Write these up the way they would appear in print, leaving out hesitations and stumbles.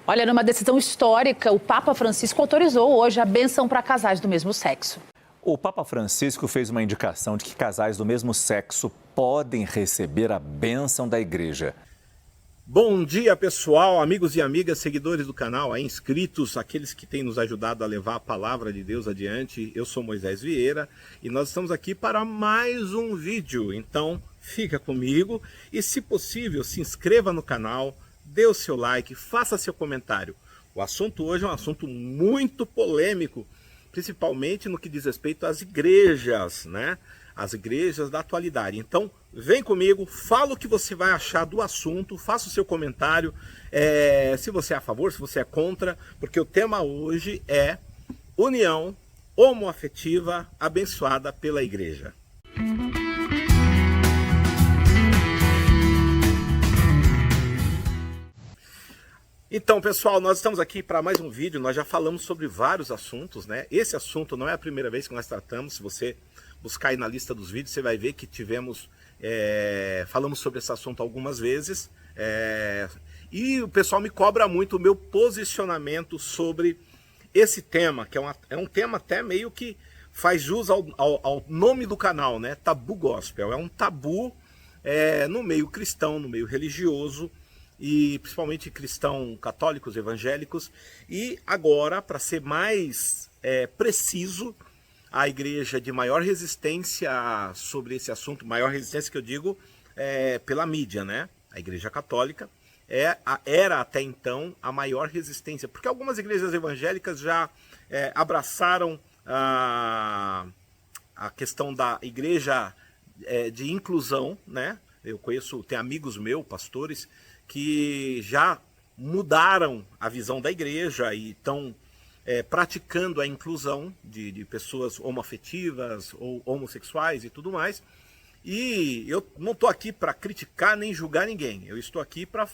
Olha, numa decisão histórica, o Papa Francisco autorizou hoje a bênção para casais do mesmo sexo. O Papa Francisco fez uma indicação de que casais do mesmo sexo podem receber a bênção da igreja. Bom dia, pessoal, amigos e amigas, seguidores do canal, inscritos, aqueles que têm nos ajudado a levar a palavra de Deus adiante. Eu sou Moisés Vieira e nós estamos aqui para mais um vídeo. Então, fica comigo e, se possível, se inscreva no canal, dê o seu like, faça seu comentário. O assunto hoje é um assunto muito polêmico, principalmente no que diz respeito às igrejas, né? As igrejas da atualidade. Então, vem comigo, fala o que você vai achar do assunto, faça o seu comentário, se você é a favor, se você é contra, porque o tema hoje é união homoafetiva abençoada pela igreja. Então, pessoal, nós estamos aqui para mais um vídeo. Nós já falamos sobre vários assuntos, né? Esse assunto não é a primeira vez que nós tratamos. Se você buscar aí na lista dos vídeos, você vai ver que falamos sobre esse assunto algumas vezes. E o pessoal me cobra muito o meu posicionamento sobre esse tema, que é um tema até meio que faz jus ao nome do canal, né? Tabu Gospel. É um tabu no meio cristão, no meio religioso, e principalmente cristãos católicos, evangélicos. E agora, para ser mais preciso, a igreja de maior resistência sobre esse assunto, maior resistência que eu digo pela mídia, né? A igreja católica era até então a maior resistência, porque algumas igrejas evangélicas já abraçaram a questão da igreja de inclusão, né? Eu tem amigos meus, pastores, que já mudaram a visão da igreja e estão praticando a inclusão de pessoas homoafetivas ou homossexuais e tudo mais. E eu não estou aqui para criticar nem julgar ninguém. Eu estou aqui para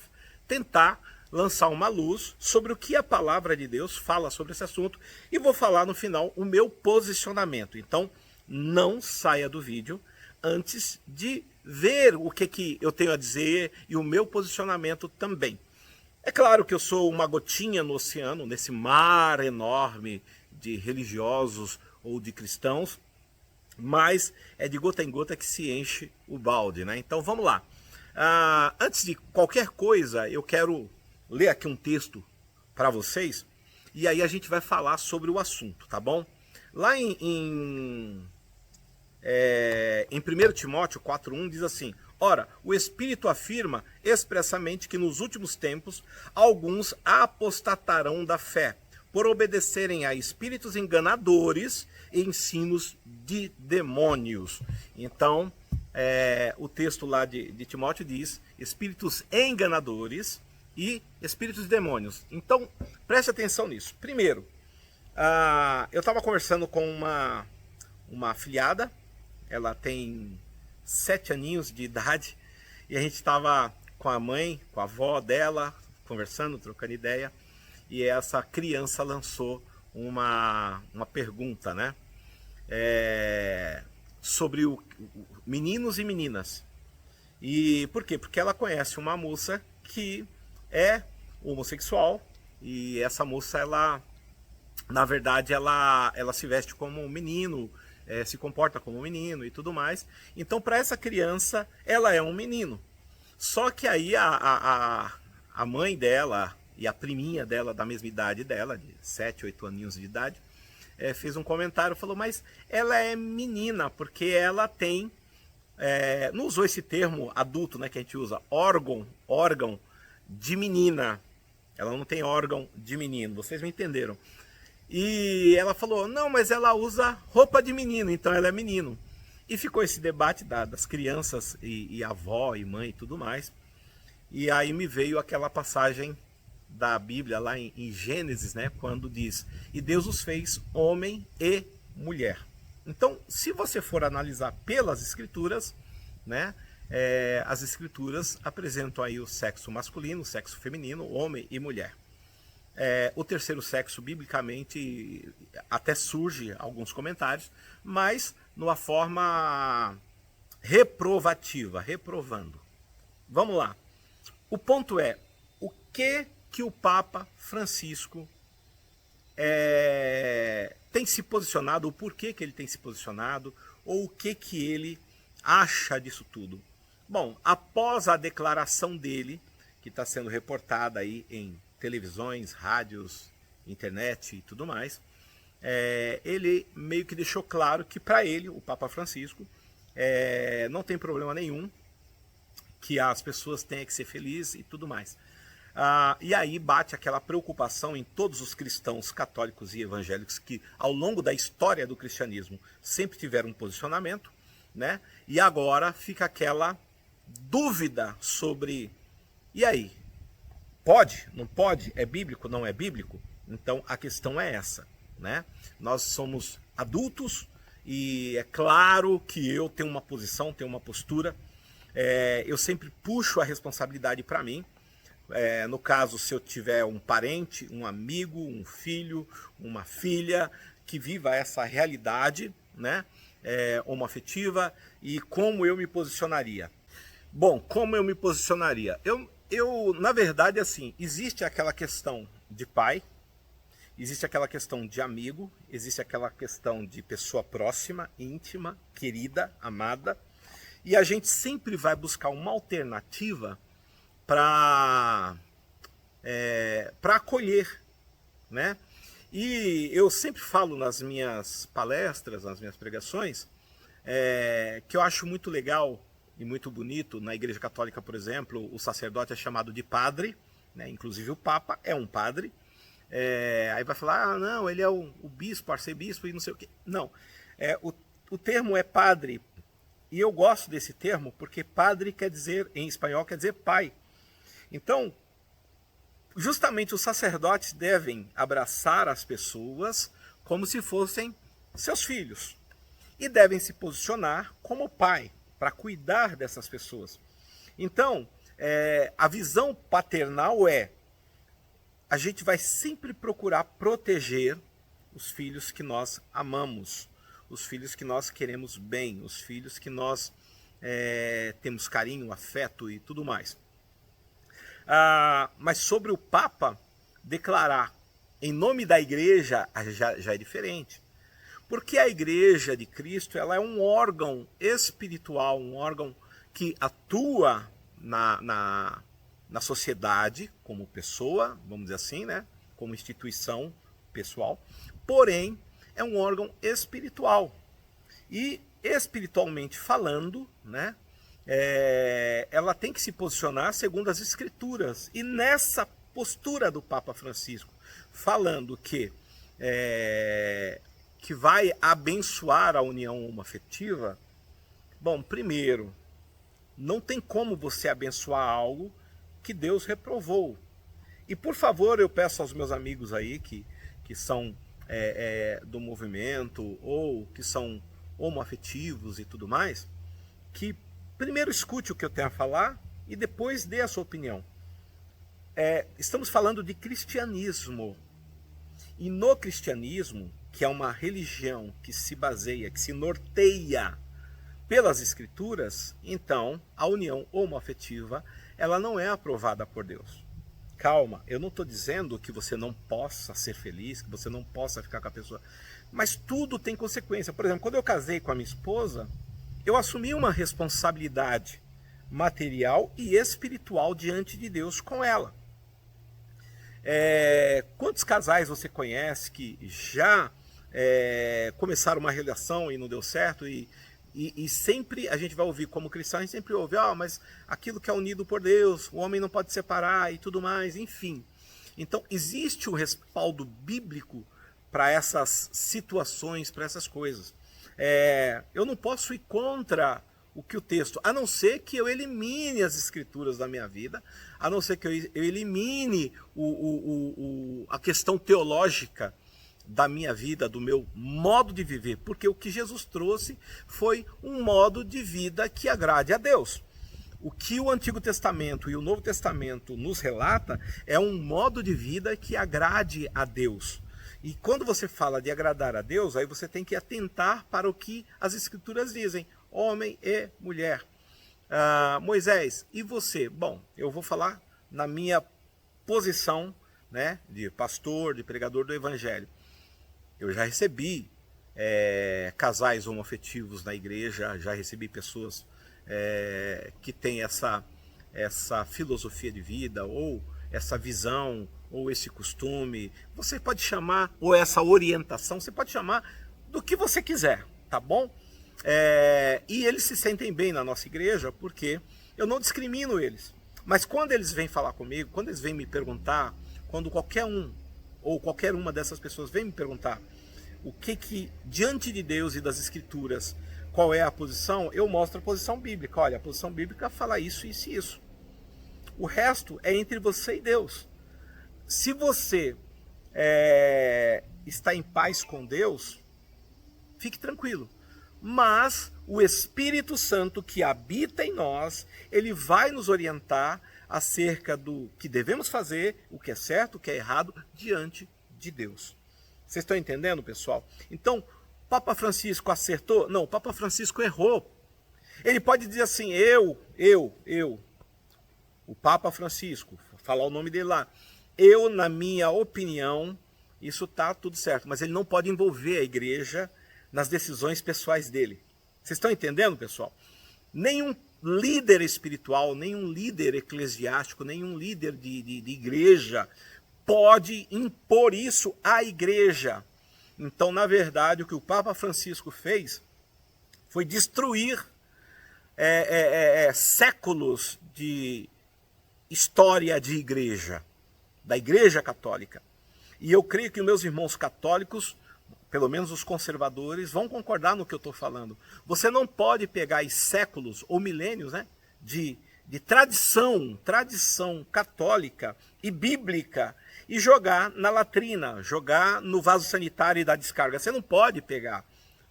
tentar lançar uma luz sobre o que a palavra de Deus fala sobre esse assunto. E vou falar no final o meu posicionamento. Então, não saia do vídeo antes de ver o que eu tenho a dizer e o meu posicionamento também. É claro que eu sou uma gotinha no oceano, nesse mar enorme de religiosos ou de cristãos, mas é de gota em gota que se enche o balde, né? Então vamos lá. Antes de qualquer coisa, eu quero ler aqui um texto para vocês e aí a gente vai falar sobre o assunto, tá bom? Lá em 1 Timóteo 4,1 diz assim: ora, o Espírito afirma expressamente que nos últimos tempos alguns apostatarão da fé, por obedecerem a espíritos enganadores e ensinos de demônios. Então, o texto lá de Timóteo diz espíritos enganadores e espíritos de demônios. Então, preste atenção nisso. Primeiro, eu estava conversando com uma afilhada. Ela tem 7 aninhos de idade e a gente estava com a mãe, com a avó dela, conversando, trocando ideia, e essa criança lançou uma pergunta, né? Sobre meninos e meninas. E por quê? Porque ela conhece uma moça que é homossexual e essa moça, na verdade, ela se veste como um menino, se comporta como um menino e tudo mais. Então, para essa criança, ela é um menino. Só que aí a mãe dela e a priminha dela, da mesma idade dela, de 7, 8 aninhos de idade, fez um comentário, falou, mas ela é menina, porque ela tem... não usou esse termo adulto, né, que a gente usa, órgão de menina. Ela não tem órgão de menino, vocês me entenderam. E ela falou, não, mas ela usa roupa de menino, então ela é menino. E ficou esse debate das crianças e avó e mãe e tudo mais. E aí me veio aquela passagem da Bíblia lá em Gênesis, né, quando diz, e Deus os fez homem e mulher. Então, se você for analisar pelas escrituras, né, as escrituras apresentam aí o sexo masculino, o sexo feminino, homem e mulher. O terceiro sexo, biblicamente, até surge alguns comentários, mas numa forma reprovativa, reprovando. Vamos lá. O ponto é, o que que o Papa Francisco tem se posicionado, o porquê que ele tem se posicionado, ou o que ele acha disso tudo. Bom, após a declaração dele, que está sendo reportada aí em televisões, rádios, internet e tudo mais, ele meio que deixou claro que para ele, o Papa Francisco, não tem problema nenhum que as pessoas tenham que ser felizes e tudo mais. E aí bate aquela preocupação em todos os cristãos católicos e evangélicos que ao longo da história do cristianismo sempre tiveram um posicionamento, né? E agora fica aquela dúvida sobre, e aí? Pode? Não pode? É bíblico? Não é bíblico? Então a questão é essa, né? Nós somos adultos e é claro que eu tenho uma posição, tenho uma postura, eu sempre puxo a responsabilidade para mim. No caso, se eu tiver um parente, um amigo, um filho, uma filha que viva essa realidade, né, homoafetiva, e como eu me posicionaria? Bom, como eu me posicionaria? Eu, na verdade, assim, existe aquela questão de pai, existe aquela questão de amigo, existe aquela questão de pessoa próxima, íntima, querida, amada, e a gente sempre vai buscar uma alternativa para acolher, né? E eu sempre falo nas minhas palestras, nas minhas pregações, que eu acho muito legal e muito bonito. Na Igreja Católica, por exemplo, o sacerdote é chamado de padre, né? Inclusive o Papa é um padre. Aí vai falar, não, ele é o bispo, arcebispo e não sei o quê. Não, o termo é padre, e eu gosto desse termo porque padre quer dizer, em espanhol, quer dizer pai. Então, justamente os sacerdotes devem abraçar as pessoas como se fossem seus filhos. E devem se posicionar como pai, para cuidar dessas pessoas. Então, a visão paternal a gente vai sempre procurar proteger os filhos que nós amamos, os filhos que nós queremos bem, os filhos que nós temos carinho, afeto e tudo mais. Mas sobre o Papa declarar em nome da igreja já é diferente. Porque a igreja de Cristo ela é um órgão espiritual, um órgão que atua na sociedade como pessoa, vamos dizer assim, né? Como instituição pessoal, porém é um órgão espiritual. E espiritualmente falando, né? Ela tem que se posicionar segundo as Escrituras. E nessa postura do Papa Francisco, falando que vai abençoar a união homoafetiva, bom, primeiro, não tem como você abençoar algo que Deus reprovou. E por favor, eu peço aos meus amigos aí que são do movimento ou que são homoafetivos e tudo mais, que primeiro escute o que eu tenho a falar e depois dê a sua opinião. Estamos falando de cristianismo. E no cristianismo, que é uma religião que se baseia, que se norteia pelas Escrituras, então a união homoafetiva ela não é aprovada por Deus. Calma, eu não estou dizendo que você não possa ser feliz, que você não possa ficar com a pessoa, mas tudo tem consequência. Por exemplo, quando eu casei com a minha esposa, eu assumi uma responsabilidade material e espiritual diante de Deus com ela. Quantos casais você conhece que já começaram uma relação e não deu certo e sempre a gente vai ouvir como cristão, a gente sempre ouve, mas aquilo que é unido por Deus, o homem não pode separar e tudo mais, enfim. Então existe o respaldo bíblico para essas situações, para essas coisas. Eu não posso ir contra o que o texto, a não ser que eu elimine as Escrituras da minha vida, a não ser que eu elimine a questão teológica da minha vida, do meu modo de viver, porque o que Jesus trouxe foi um modo de vida que agrade a Deus. O que o Antigo Testamento e o Novo Testamento nos relata é um modo de vida que agrade a Deus. E quando você fala de agradar a Deus, aí você tem que atentar para o que as Escrituras dizem, homem e mulher. Moisés, e você? Bom, eu vou falar na minha posição, né, de pastor, de pregador do evangelho. Eu já recebi casais homoafetivos na igreja, já recebi pessoas que têm essa filosofia de vida, ou essa visão, ou esse costume, você pode chamar, ou essa orientação, você pode chamar do que você quiser, tá bom? E eles se sentem bem na nossa igreja, porque eu não discrimino eles. Mas quando eles vêm falar comigo, quando eles vêm me perguntar, quando qualquer um, ou qualquer uma dessas pessoas vem me perguntar o que diante de Deus e das Escrituras, qual é a posição, eu mostro a posição bíblica. Olha, a posição bíblica fala isso, isso e isso. O resto é entre você e Deus. Se você está em paz com Deus, fique tranquilo. Mas o Espírito Santo que habita em nós, ele vai nos orientar acerca do que devemos fazer, o que é certo, o que é errado, diante de Deus. Vocês estão entendendo, pessoal? Então, Papa Francisco acertou? Não, o Papa Francisco errou. Ele pode dizer assim, o Papa Francisco, falar o nome dele lá, eu, na minha opinião, isso está tudo certo, mas ele não pode envolver a igreja nas decisões pessoais dele. Vocês estão entendendo, pessoal? Nenhum líder espiritual, nenhum líder eclesiástico, nenhum líder de igreja pode impor isso à igreja. Então, na verdade, o que o Papa Francisco fez foi destruir séculos de história de igreja, da Igreja Católica. E eu creio que meus irmãos católicos, pelo menos os conservadores, vão concordar no que eu estou falando. Você não pode pegar os séculos ou milênios, né, de tradição católica e bíblica e jogar na latrina, jogar no vaso sanitário e dar descarga. Você não pode pegar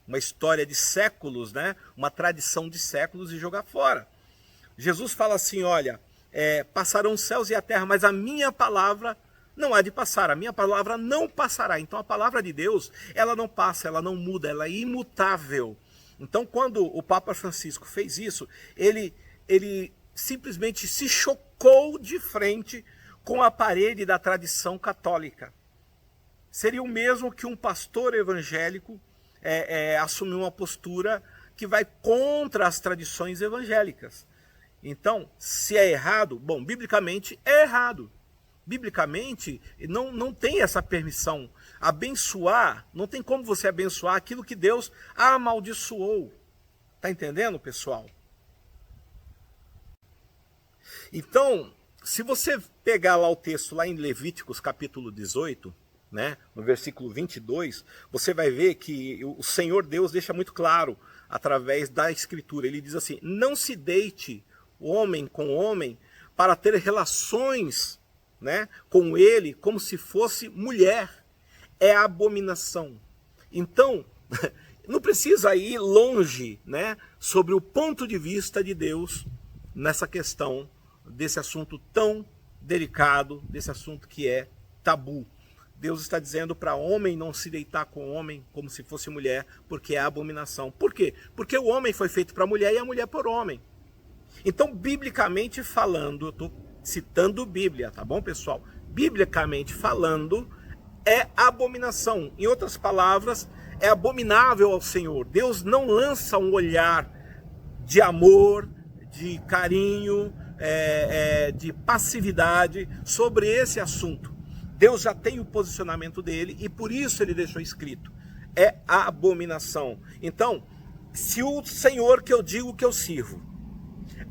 uma história de séculos, né, uma tradição de séculos e jogar fora. Jesus fala assim, olha, passarão os céus e a terra, mas a minha palavra não há de passar, a minha palavra não passará. Então a palavra de Deus, ela não passa, ela não muda, ela é imutável. Então quando o Papa Francisco fez isso, ele simplesmente se chocou de frente com a parede da tradição católica. Seria o mesmo que um pastor evangélico assumir uma postura que vai contra as tradições evangélicas. Então, se é errado, bom, biblicamente é errado. Biblicamente não tem essa permissão. Abençoar, não tem como você abençoar aquilo que Deus amaldiçoou. Está entendendo, pessoal? Então, se você pegar lá o texto, lá em Levíticos capítulo 18, né, no versículo 22, você vai ver que o Senhor Deus deixa muito claro, através da Escritura. Ele diz assim, não se deite homem com homem para ter relações, né, com ele como se fosse mulher. É abominação. Então, não precisa ir longe, né, sobre o ponto de vista de Deus nessa questão desse assunto tão delicado, desse assunto que é tabu. Deus está dizendo para homem não se deitar com homem como se fosse mulher, porque é abominação. Por quê? Porque o homem foi feito para a mulher e a mulher por homem. Então, biblicamente falando, eu estou citando Bíblia, tá bom, pessoal? Biblicamente falando, é abominação. Em outras palavras, é abominável ao Senhor. Deus não lança um olhar de amor, de carinho, de passividade sobre esse assunto. Deus já tem o posicionamento dele e por isso ele deixou escrito. É a abominação. Então, se o Senhor que eu digo que eu sirvo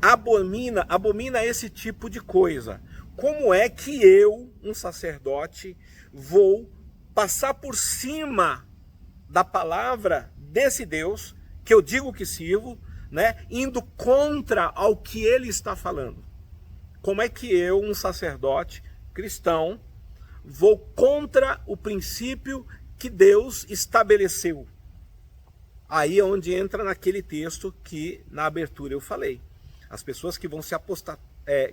abomina esse tipo de coisa, como é que eu, um sacerdote, vou passar por cima da palavra desse Deus que eu digo que sirvo, né, indo contra ao que ele está falando? Como é que eu, um sacerdote cristão, vou contra o princípio que Deus estabeleceu? Aí é onde entra naquele texto que na abertura eu falei. As pessoas que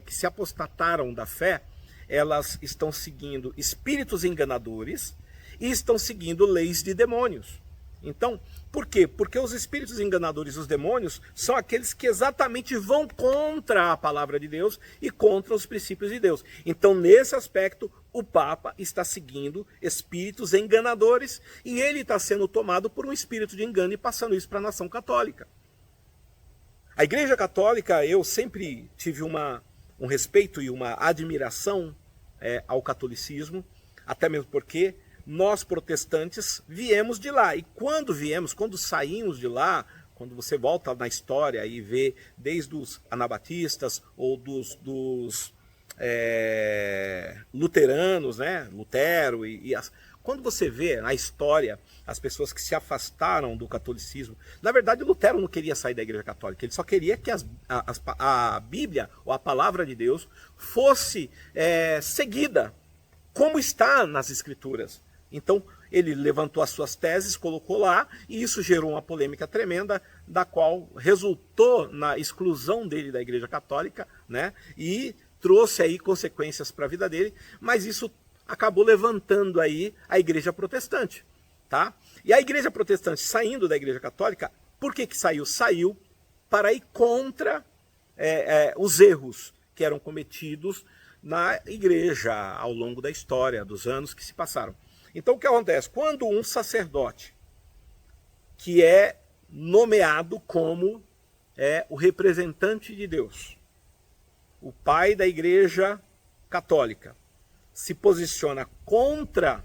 que se apostataram da fé, elas estão seguindo espíritos enganadores e estão seguindo leis de demônios. Então, por quê? Porque os espíritos enganadores, os demônios, são aqueles que exatamente vão contra a palavra de Deus e contra os princípios de Deus. Então, nesse aspecto, o Papa está seguindo espíritos enganadores e ele está sendo tomado por um espírito de engano e passando isso para a nação católica. A Igreja Católica, eu sempre tive um respeito e uma admiração ao catolicismo, até mesmo porque nós protestantes viemos de lá. E quando saímos de lá, quando você volta na história e vê desde os anabatistas ou dos luteranos, né? Lutero quando você vê na história as pessoas que se afastaram do catolicismo, na verdade Lutero não queria sair da Igreja Católica, ele só queria que a Bíblia ou a palavra de Deus fosse seguida como está nas Escrituras. Então ele levantou as suas teses, colocou lá, e isso gerou uma polêmica tremenda, da qual resultou na exclusão dele da Igreja Católica, né? E trouxe aí consequências para a vida dele, mas isso acabou levantando aí a Igreja Protestante, tá? E a Igreja Protestante, saindo da Igreja Católica, por que saiu? Saiu para ir contra os erros que eram cometidos na Igreja ao longo da história, dos anos que se passaram. Então o que acontece? Quando um sacerdote que é nomeado como o representante de Deus, o pai da Igreja Católica, se posiciona contra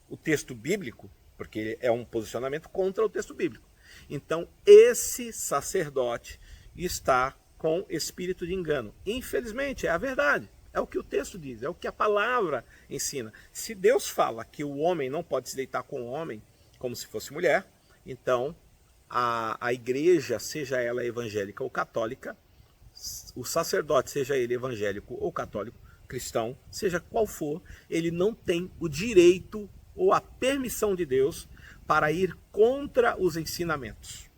o texto bíblico, porque é um posicionamento contra o texto bíblico, então esse sacerdote está com espírito de engano. Infelizmente, é a verdade. É o que o texto diz, é o que a palavra ensina. Se Deus fala que o homem não pode se deitar com o homem como se fosse mulher, então a igreja, seja ela evangélica ou católica, o sacerdote, seja ele evangélico ou católico, cristão, seja qual for, ele não tem o direito ou a permissão de Deus para ir contra os ensinamentos.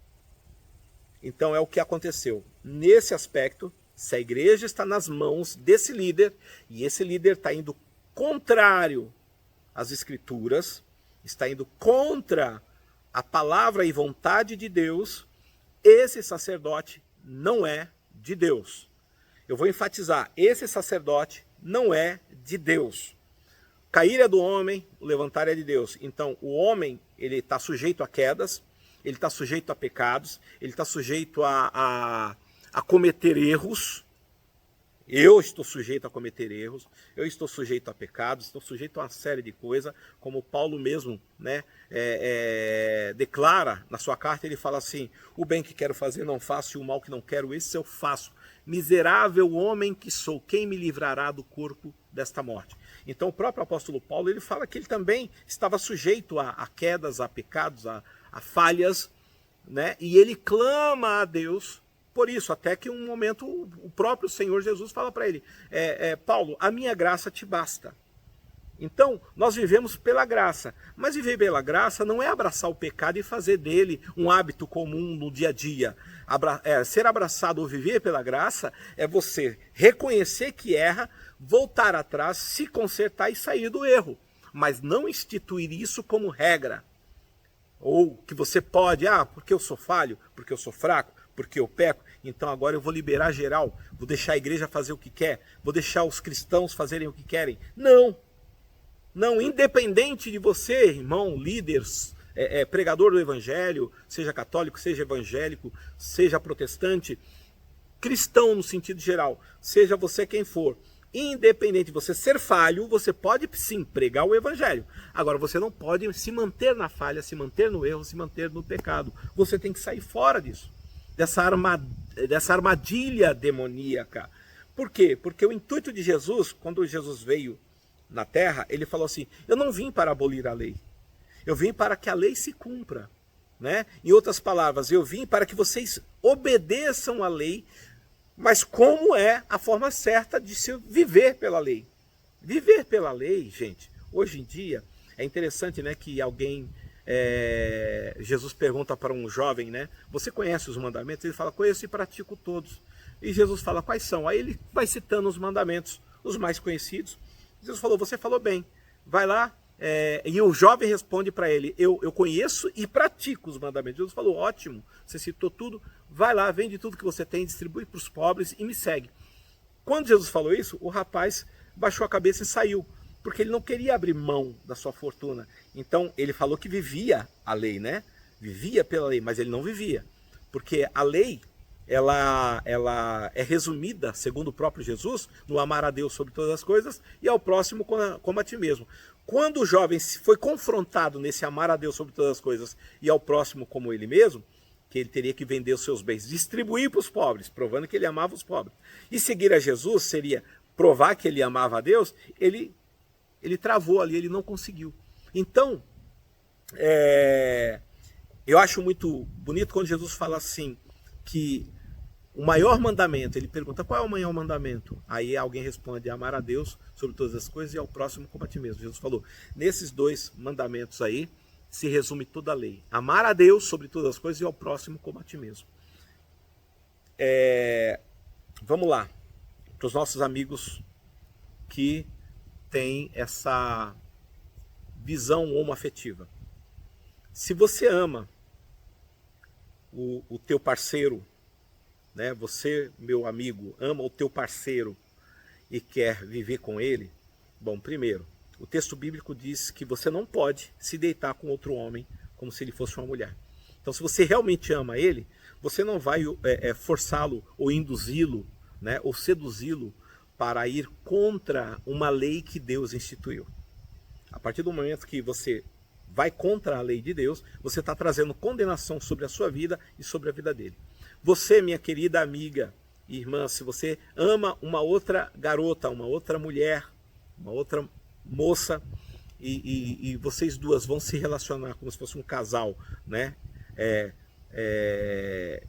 Então é o que aconteceu. Nesse aspecto, se a igreja está nas mãos desse líder, e esse líder está indo contrário às Escrituras, está indo contra a palavra e vontade de Deus, esse sacerdote não é de Deus. Eu vou enfatizar, esse sacerdote não é de Deus. Cair é do homem, o levantar é de Deus. Então o homem, ele está sujeito a quedas, ele está sujeito a pecados, ele está sujeito a cometer erros. Eu estou sujeito a cometer erros, eu estou sujeito a pecados, estou sujeito a uma série de coisas, como Paulo mesmo, né, declara na sua carta. Ele fala assim: o bem que quero fazer não faço, e o mal que não quero, esse eu faço. Miserável homem que sou, quem me livrará do corpo desta morte? Então o próprio apóstolo Paulo, ele fala que ele também estava sujeito a quedas, a pecados, a falhas, né? E ele clama a Deus por isso, até que um momento o próprio Senhor Jesus fala para ele: Paulo, a minha graça te basta. Então, nós vivemos pela graça, mas viver pela graça não é abraçar o pecado e fazer dele um hábito comum no dia a dia. Ser abraçado ou viver pela graça é você reconhecer que erra, voltar atrás, se consertar e sair do erro, mas não instituir isso como regra. Ou que você pode, porque eu sou falho, porque eu sou fraco, porque eu peco, então agora eu vou liberar geral, vou deixar a igreja fazer o que quer, vou deixar os cristãos fazerem o que querem. Não, independente de você, irmão, líder, pregador do evangelho, seja católico, seja evangélico, seja protestante, cristão no sentido geral, seja você quem for, independente de você ser falho, você pode sim pregar o evangelho. Agora você não pode se manter na falha, se manter no erro, se manter no pecado. Você tem que sair fora disso, dessa armadilha demoníaca. Por quê? Porque o intuito de Jesus, quando Jesus veio na terra, ele falou assim: eu não vim para abolir a lei, eu vim para que a lei se cumpra, né? Em outras palavras, eu vim para que vocês obedeçam a lei, mas como é a forma certa de se viver pela lei? Viver pela lei, gente, hoje em dia, é interessante, né, que Jesus pergunta para um jovem, né, você conhece os mandamentos? Ele fala: conheço e pratico todos. E Jesus fala: quais são? Aí ele vai citando os mandamentos, os mais conhecidos. Jesus falou: você falou bem, vai lá, E o jovem responde para ele, eu conheço e pratico os mandamentos. Jesus falou, ótimo, você citou tudo, vai lá, vende tudo que você tem, distribui para os pobres e me segue. Quando Jesus falou isso, o rapaz baixou a cabeça e saiu, porque ele não queria abrir mão da sua fortuna. Então ele falou que vivia a lei, né? Vivia pela lei, mas ele não vivia, porque a lei ela é resumida, segundo o próprio Jesus, no amar a Deus sobre todas as coisas e ao próximo como a ti mesmo. Quando o jovem foi confrontado nesse amar a Deus sobre todas as coisas e ao próximo como ele mesmo, que ele teria que vender os seus bens, distribuir para os pobres, provando que ele amava os pobres, e seguir a Jesus seria provar que ele amava a Deus, ele travou ali, ele não conseguiu. Então, eu acho muito bonito quando Jesus fala assim, que o maior mandamento, ele pergunta, qual é o maior mandamento? Aí alguém responde, amar a Deus sobre todas as coisas e ao próximo como a ti mesmo. Jesus falou, nesses dois mandamentos aí, se resume toda a lei. Amar a Deus sobre todas as coisas e ao próximo como a ti mesmo. Vamos lá, para os nossos amigos que têm essa visão homoafetiva. Se você ama o teu parceiro, né? Você, meu amigo, ama o teu parceiro e quer viver com ele, bom, primeiro, o texto bíblico diz que você não pode se deitar com outro homem como se ele fosse uma mulher. Então, se você realmente ama ele, você não vai forçá-lo ou induzi-lo, né? Ou seduzi-lo para ir contra uma lei que Deus instituiu. A partir do momento que você vai contra a lei de Deus, você está trazendo condenação sobre a sua vida e sobre a vida dele. Você, minha querida amiga e irmã, se você ama uma outra garota, uma outra mulher, uma outra moça, e vocês duas vão se relacionar como se fosse um casal, né?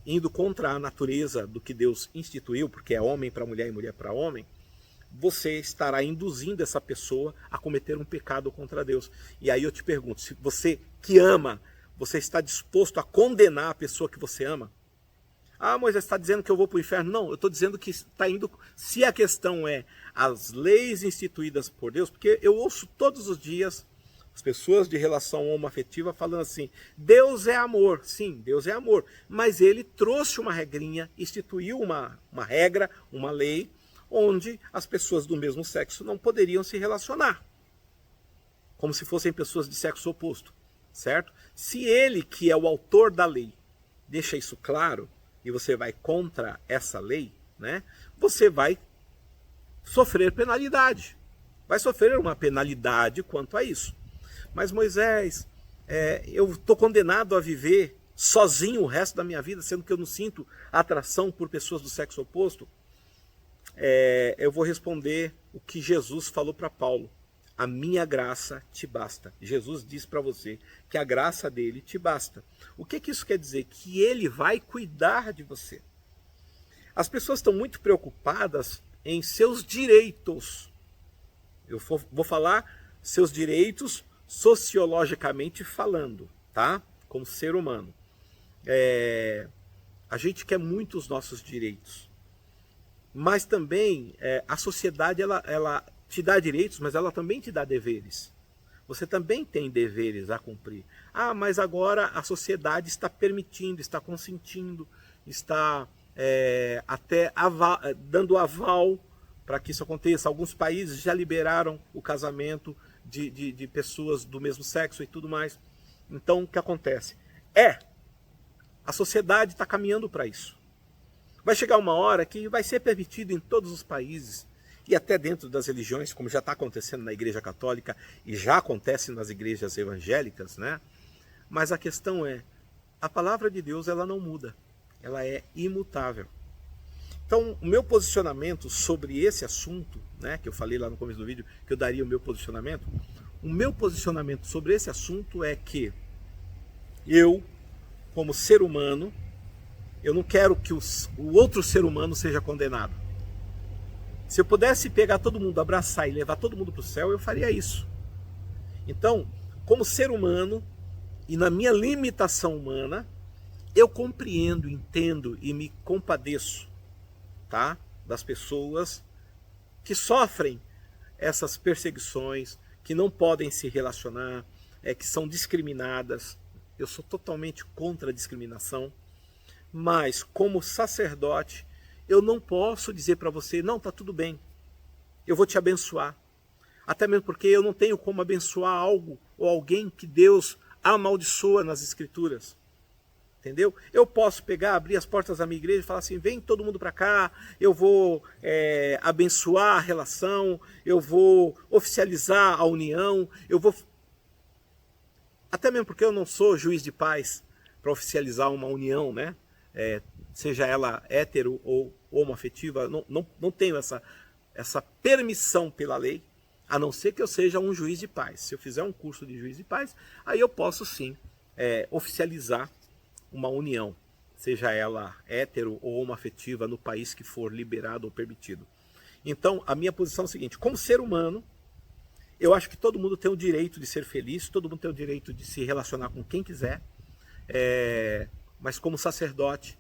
Indo contra a natureza do que Deus instituiu, porque é homem para mulher e mulher para homem, você estará induzindo essa pessoa a cometer um pecado contra Deus. E aí eu te pergunto, se você que ama, você está disposto a condenar a pessoa que você ama? Ah, Moisés, está dizendo que eu vou para o inferno? Não, eu estou dizendo que está indo... Se a questão é as leis instituídas por Deus, porque eu ouço todos os dias as pessoas de relação homoafetiva falando assim, Deus é amor. Sim, Deus é amor, mas ele trouxe uma regrinha, instituiu uma regra, uma lei, onde as pessoas do mesmo sexo não poderiam se relacionar, como se fossem pessoas de sexo oposto, certo? Se ele, que é o autor da lei, deixa isso claro, e você vai contra essa lei, né? Você vai sofrer penalidade. Vai sofrer uma penalidade quanto a isso. Mas Moisés, eu estou condenado a viver sozinho o resto da minha vida, sendo que eu não sinto atração por pessoas do sexo oposto. Eu vou responder o que Jesus falou para Paulo. A minha graça te basta. Jesus diz para você que a graça dele te basta. O que isso quer dizer? Que ele vai cuidar de você. As pessoas estão muito preocupadas em seus direitos. Eu vou falar seus direitos sociologicamente falando, tá? Como ser humano. A gente quer muito os nossos direitos. Mas também a sociedade ela te dá direitos, mas ela também te dá deveres. Você também tem deveres a cumprir. Ah, mas agora a sociedade está permitindo, está consentindo, está até dando aval para que isso aconteça. Alguns países já liberaram o casamento de pessoas do mesmo sexo e tudo mais. Então, o que acontece? A sociedade está caminhando para isso. Vai chegar uma hora que vai ser permitido em todos os países, e até dentro das religiões, como já está acontecendo na Igreja Católica e já acontece nas igrejas evangélicas, né? Mas a questão a palavra de Deus ela não muda, ela é imutável. Então, o meu posicionamento sobre esse assunto, né, que eu falei lá no começo do vídeo, que eu daria o meu posicionamento sobre esse assunto é que eu, como ser humano, eu não quero que o outro ser humano seja condenado. Se eu pudesse pegar todo mundo, abraçar e levar todo mundo para o céu, eu faria isso. Então, como ser humano, e na minha limitação humana, eu compreendo, entendo e me compadeço, das pessoas que sofrem essas perseguições, que não podem se relacionar, que são discriminadas. Eu sou totalmente contra a discriminação, mas como sacerdote, eu não posso dizer para você, não, tá tudo bem, eu vou te abençoar. Até mesmo porque eu não tenho como abençoar algo ou alguém que Deus amaldiçoa nas Escrituras. Entendeu? Eu posso pegar, abrir as portas da minha igreja e falar assim, vem todo mundo para cá, eu vou abençoar a relação, eu vou oficializar a união, eu vou... Até mesmo porque eu não sou juiz de paz para oficializar uma união, né? Seja ela hétero ou homoafetiva, não tenho essa permissão pela lei, a não ser que eu seja um juiz de paz. Se eu fizer um curso de juiz de paz, aí eu posso sim oficializar uma união, seja ela hétero ou homoafetiva no país que for liberado ou permitido. Então, a minha posição é a seguinte, como ser humano, eu acho que todo mundo tem o direito de ser feliz, todo mundo tem o direito de se relacionar com quem quiser, mas como sacerdote,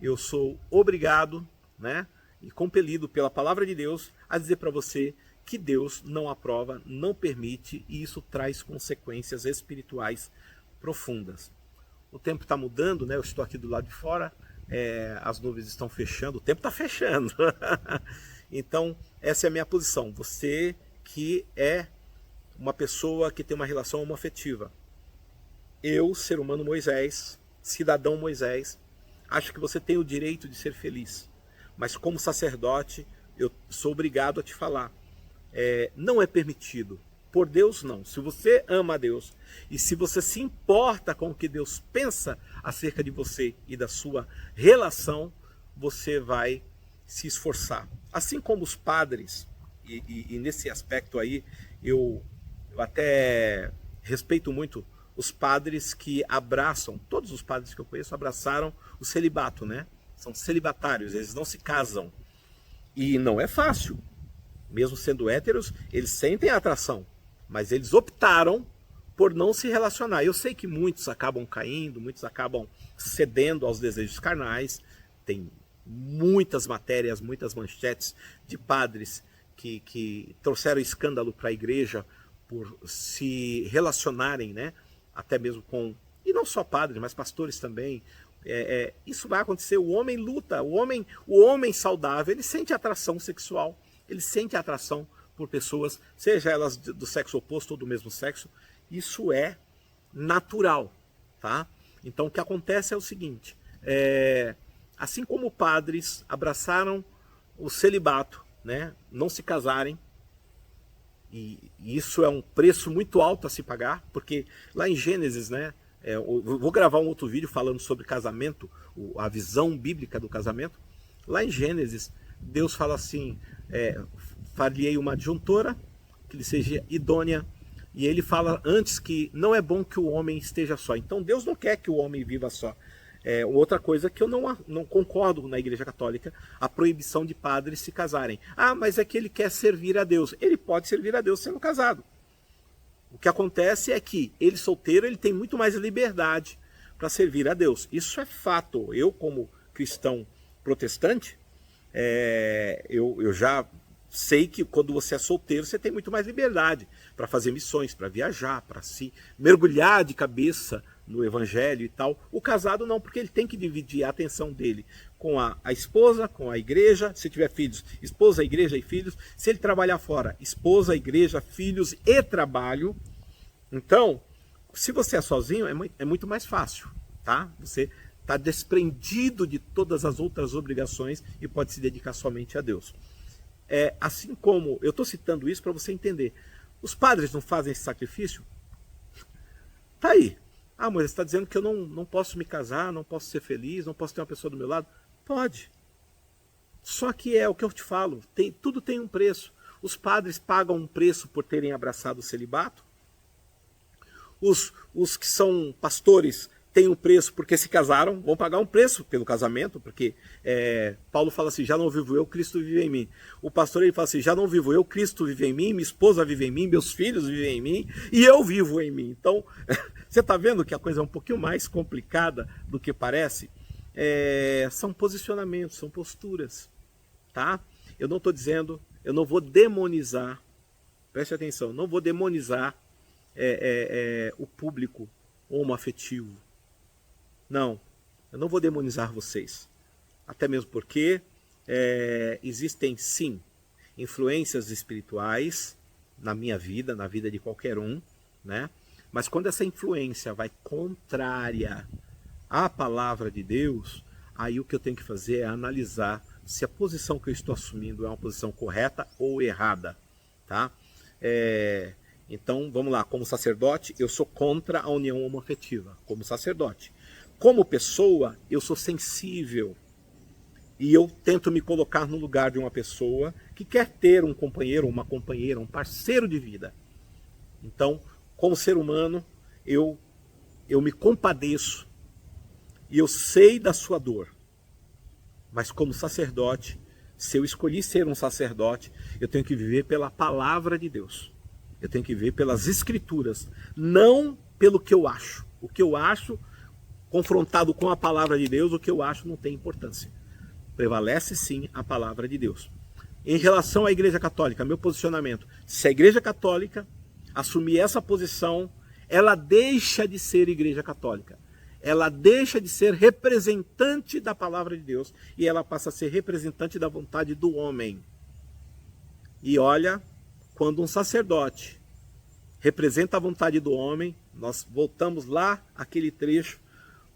eu sou obrigado, né, e compelido pela palavra de Deus a dizer para você que Deus não aprova, não permite, e isso traz consequências espirituais profundas. O tempo está mudando, né? Eu estou aqui do lado de fora, as nuvens estão fechando, o tempo está fechando. Então, essa é a minha posição. Você que é uma pessoa que tem uma relação homoafetiva. Eu, ser humano Moisés, cidadão Moisés, acho que você tem o direito de ser feliz. Mas como sacerdote, eu sou obrigado a te falar. Não é permitido. Por Deus, não. Se você ama a Deus e se você se importa com o que Deus pensa acerca de você e da sua relação, você vai se esforçar. Assim como os padres, e nesse aspecto aí, eu até respeito muito os padres que abraçam, todos os padres que eu conheço abraçaram o celibato, né? São celibatários, eles não se casam. E não é fácil. Mesmo sendo héteros, eles sentem a atração. Mas eles optaram por não se relacionar. Eu sei que muitos acabam caindo, muitos acabam cedendo aos desejos carnais. Tem muitas matérias, muitas manchetes de padres que trouxeram escândalo para a igreja por se relacionarem, né? Até mesmo com... E não só padres, mas pastores também. Isso vai acontecer. O homem luta. O homem saudável, ele sente atração sexual. Ele sente atração por pessoas, seja elas do sexo oposto ou do mesmo sexo, isso é natural, tá? Então o que acontece é o seguinte, assim como padres abraçaram o celibato, né, não se casarem, e isso é um preço muito alto a se pagar, porque lá em Gênesis, né, eu vou gravar um outro vídeo falando sobre casamento, a visão bíblica do casamento. Lá em Gênesis, Deus fala assim, far-lhe-ei uma adjuntora, que lhe seja idônea, e ele fala antes que não é bom que o homem esteja só. Então Deus não quer que o homem viva só. Outra coisa que eu não concordo na Igreja Católica, a proibição de padres se casarem. Ah, mas é que ele quer servir a Deus. Ele pode servir a Deus sendo casado. O que acontece é que ele solteiro, ele tem muito mais liberdade para servir a Deus. Isso é fato. Eu, como cristão protestante, eu já sei que quando você é solteiro, você tem muito mais liberdade para fazer missões, para viajar, para se mergulhar de cabeça no evangelho e tal. O casado não, porque ele tem que dividir a atenção dele com a esposa, com a igreja, se tiver filhos, esposa, igreja e filhos. Se ele trabalhar fora, esposa, igreja, filhos e trabalho. Então, se você é sozinho, é muito mais fácil, tá? Você está desprendido de todas as outras obrigações e pode se dedicar somente a Deus. Assim como, eu estou citando isso para você entender, os padres não fazem esse sacrifício? Tá aí. Ah, mas você está dizendo que eu não posso me casar, não posso ser feliz, não posso ter uma pessoa do meu lado? Pode. Só que é o que eu te falo, tudo tem um preço. Os padres pagam um preço por terem abraçado o celibato. Os que são pastores têm um preço porque se casaram, vão pagar um preço pelo casamento, porque Paulo fala assim, já não vivo eu, Cristo vive em mim. O pastor ele fala assim, já não vivo eu, Cristo vive em mim, minha esposa vive em mim, meus filhos vivem em mim, e eu vivo em mim. Então, você está vendo que a coisa é um pouquinho mais complicada do que parece? São posicionamentos, são posturas, tá? Eu não estou dizendo, eu não vou demonizar preste atenção, não vou demonizar o público homoafetivo. Não, eu não vou demonizar vocês. Até mesmo porque existem, sim, influências espirituais na minha vida, na vida de qualquer um, né? Mas quando essa influência vai contrária à palavra de Deus, aí o que eu tenho que fazer é analisar se a posição que eu estou assumindo é uma posição correta ou errada, tá? Então, vamos lá, como sacerdote, eu sou contra a união homoafetiva, como sacerdote. Como pessoa, eu sou sensível e eu tento me colocar no lugar de uma pessoa que quer ter um companheiro, uma companheira, um parceiro de vida. Então, como ser humano, eu me compadeço e eu sei da sua dor. Mas como sacerdote, se eu escolhi ser um sacerdote, eu tenho que viver pela palavra de Deus. Eu tenho que viver pelas escrituras, não pelo que eu acho. O que eu acho, confrontado com a palavra de Deus, o que eu acho não tem importância. Prevalece sim a palavra de Deus. Em relação à Igreja Católica, meu posicionamento, se a Igreja Católica assumir essa posição, ela deixa de ser Igreja Católica. Ela deixa de ser representante da palavra de Deus e ela passa a ser representante da vontade do homem. E olha, quando um sacerdote representa a vontade do homem, nós voltamos lá àquele trecho,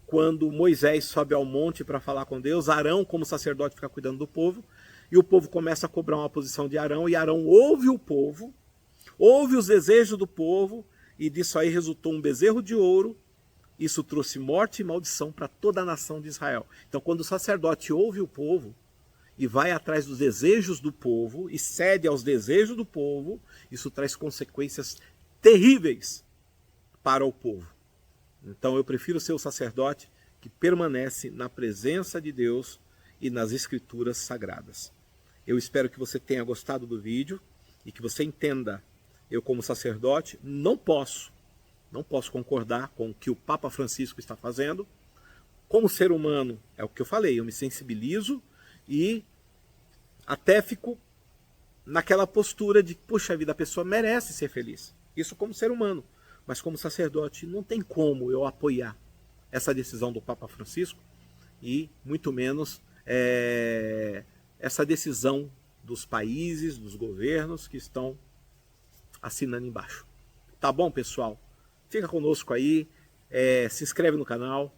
quando Moisés sobe ao monte para falar com Deus, Arão, como sacerdote, fica cuidando do povo, e o povo começa a cobrar uma posição de Arão, e Arão ouve o povo, ouve os desejos do povo, e disso aí resultou um bezerro de ouro. Isso trouxe morte e maldição para toda a nação de Israel. Então, quando o sacerdote ouve o povo e vai atrás dos desejos do povo e cede aos desejos do povo, isso traz consequências terríveis para o povo. Então, eu prefiro ser o sacerdote que permanece na presença de Deus e nas escrituras sagradas. Eu espero que você tenha gostado do vídeo e que você entenda, eu como sacerdote não posso concordar com o que o Papa Francisco está fazendo. Como ser humano, é o que eu falei, eu me sensibilizo e até fico naquela postura de, puxa vida, a pessoa merece ser feliz. Isso como ser humano. Mas como sacerdote, não tem como eu apoiar essa decisão do Papa Francisco e muito menos essa decisão dos países, dos governos que estão assinando embaixo. Tá bom, pessoal? Fica conosco aí, se inscreve no canal,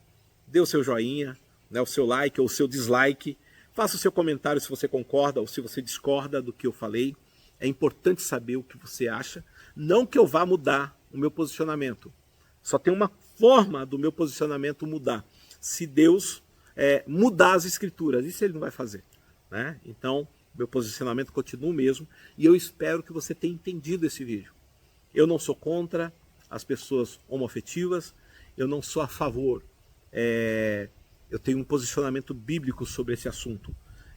dê o seu joinha, né, o seu like ou o seu dislike, faça o seu comentário se você concorda ou se você discorda do que eu falei. É importante saber o que você acha, não que eu vá mudar o meu posicionamento. Só tem uma forma do meu posicionamento mudar, se Deus mudar as escrituras, isso ele não vai fazer, né? Então, meu posicionamento continua o mesmo e eu espero que você tenha entendido esse vídeo. Eu não sou contra as pessoas homoafetivas, eu não sou a favor. Eu tenho um posicionamento bíblico sobre esse assunto.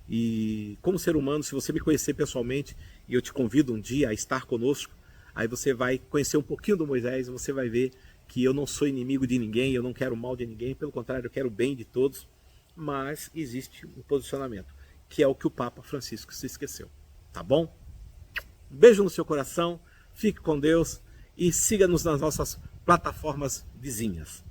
E como ser humano, se você me conhecer pessoalmente, e eu te convido um dia a estar conosco, aí você vai conhecer um pouquinho do Moisés, você vai ver que eu não sou inimigo de ninguém, eu não quero mal de ninguém, pelo contrário, eu quero o bem de todos, mas existe um posicionamento, que é o que o Papa Francisco se esqueceu. Tá bom? Um beijo no seu coração, fique com Deus, e siga-nos nas nossas plataformas vizinhas.